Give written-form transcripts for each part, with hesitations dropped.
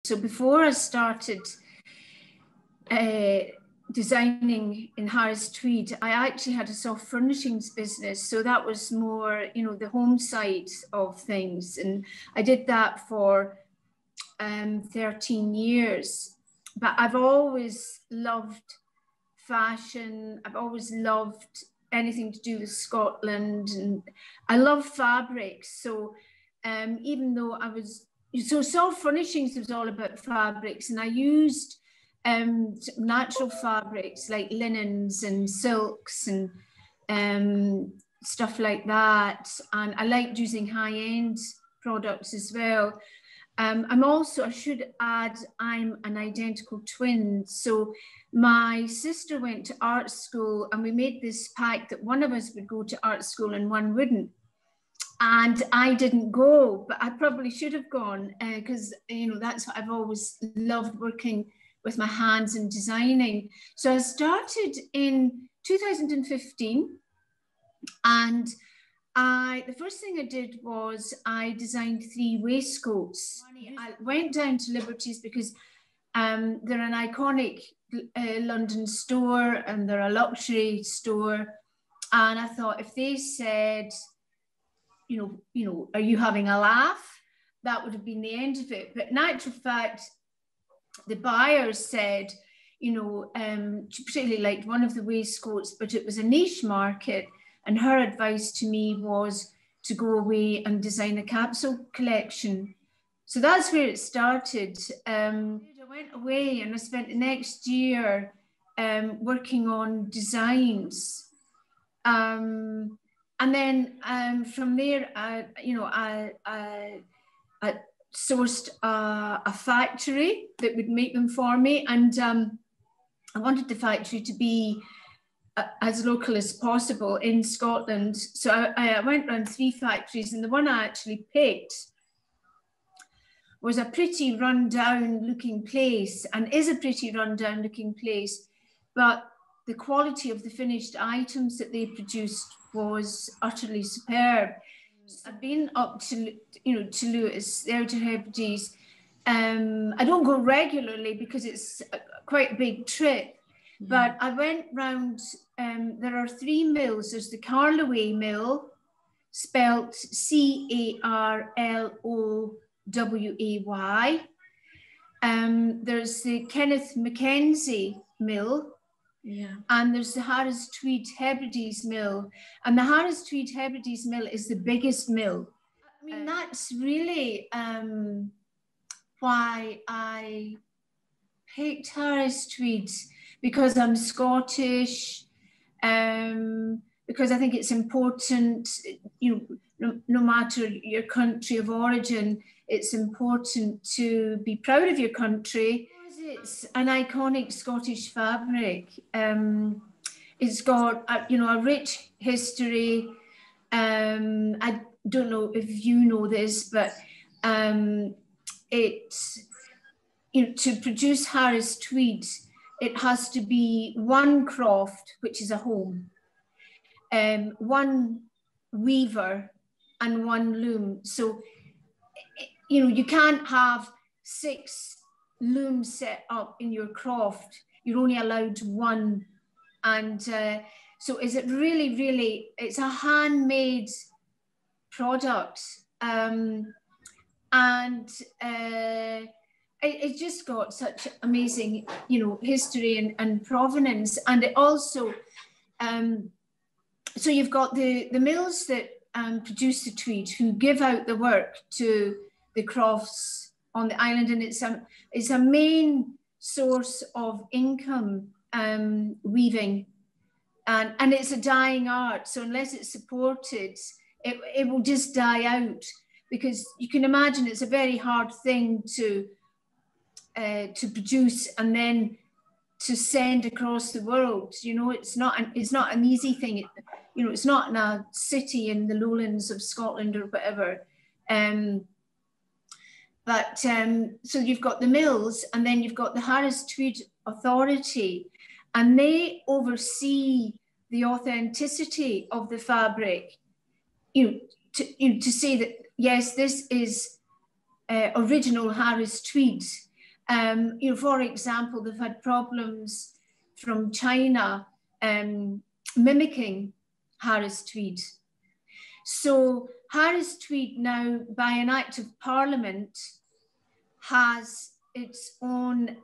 So before I started designing in Harris Tweed, I actually had a soft furnishings business. So that was more, you know, the home side of things. And I did that for 13 years. But I've always loved fashion. I've always loved anything to do with Scotland. And I love fabrics. So even though so soft furnishings was all about fabrics, and I used natural fabrics like linens and silks and stuff like that. And I liked using high-end products as well. I should add, I'm an identical twin. So my sister went to art school, and we made this pact that one of us would go to art school and one wouldn't. And I didn't go, but I probably should have gone because, you know, that's what I've always loved, working with my hands and designing. So I started in 2015, and the first thing I did was I designed 3 waistcoats. I went down to Liberty's because they're an iconic London store and they're a luxury store. And I thought, if they said, you know, are you having a laugh? That would have been the end of it. But in actual fact, the buyers said, you know, she particularly liked one of the waistcoats, but it was a niche market. And her advice to me was to go away and design a capsule collection. So that's where it started. I went away and I spent the next year working on designs. And then from there, I sourced a factory that would make them for me. And I wanted the factory to be as local as possible in Scotland. So I went around 3 factories, and the one I actually picked was a pretty run-down looking place, and is a pretty run-down looking place, but the quality of the finished items that they produced was utterly superb. I've been up to, you know, to Lewis, there to Hebrides. I don't go regularly because it's quite a big trip, but I went round, there are 3 mills. There's the Carloway Mill, spelt C-A-R-L-O-W-A-Y. There's the Kenneth Mackenzie Mill, and there's the Harris Tweed Hebrides Mill. And the Harris Tweed Hebrides Mill is the biggest mill. I mean, that's really why I picked Harris Tweed, because I'm Scottish, because I think it's important, you know, no matter your country of origin, it's important to be proud of your country. It's an iconic Scottish fabric. It's got you know, a rich history. I don't know if you know this, but it's, you know, to produce Harris Tweed, it has to be 1 croft, which is a home, 1 weaver, and 1 loom. So, you know, you can't have 6 looms set up in your croft. You're only allowed 1. And so is it really, really, it's a handmade product. It just got such amazing, you know, history and provenance. And it also, so you've got the mills that produce the tweed, who give out the work to the crofts on the island, and it's a main source of income, weaving, and it's a dying art. So unless it's supported, it will just die out, because you can imagine it's a very hard thing to produce and then to send across the world. You know, it's not an easy thing. You know, it's not in a city in the lowlands of Scotland or whatever. So you've got the mills, and then you've got the Harris Tweed Authority, and they oversee the authenticity of the fabric. To say that, yes, this is original Harris Tweed, You know, for example, they've had problems from China mimicking Harris Tweed. So Harris Tweed now, by an act of Parliament, has its own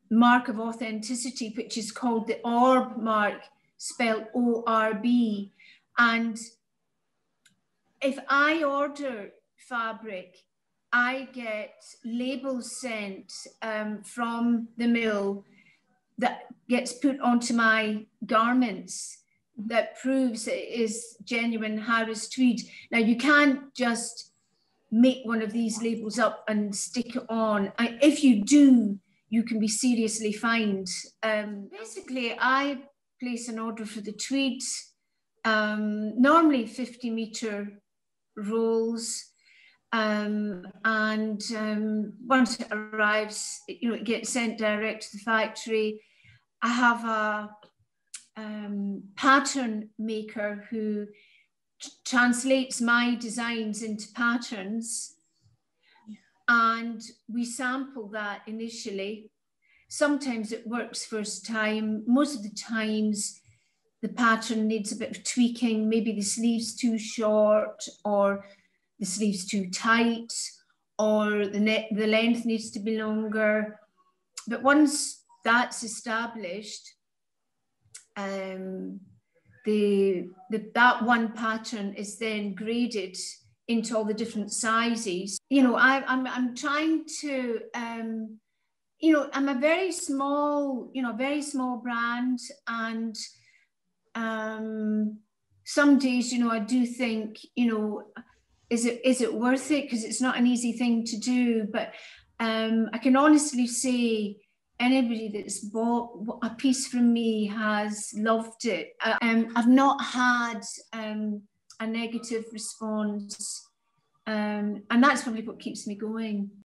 mark of authenticity, which is called the ORB mark, spelled O-R-B. And if I order fabric, I get labels sent from the mill that gets put onto my garments that proves it is genuine Harris Tweed. Now, you can't just make one of these labels up and stick it on. If you do, you can be seriously fined. Basically, I place an order for the tweed, normally 50-meter rolls, and once it arrives, you know, it gets sent direct to the factory. I have a pattern maker who translates my designs into patterns, and we sample that initially. Sometimes it works first time. Most of the times the pattern needs a bit of tweaking. Maybe the sleeve's too short, or the sleeve's too tight, or the length needs to be longer. But once that's established, that one pattern is then graded into all the different sizes. You know, I'm trying to, you know, I'm a very small brand, and some days, you know, I do think, you know, is it worth it? Because it's not an easy thing to do. But I can honestly say anybody that's bought a piece from me has loved it. I've not had a negative response, and that's probably what keeps me going.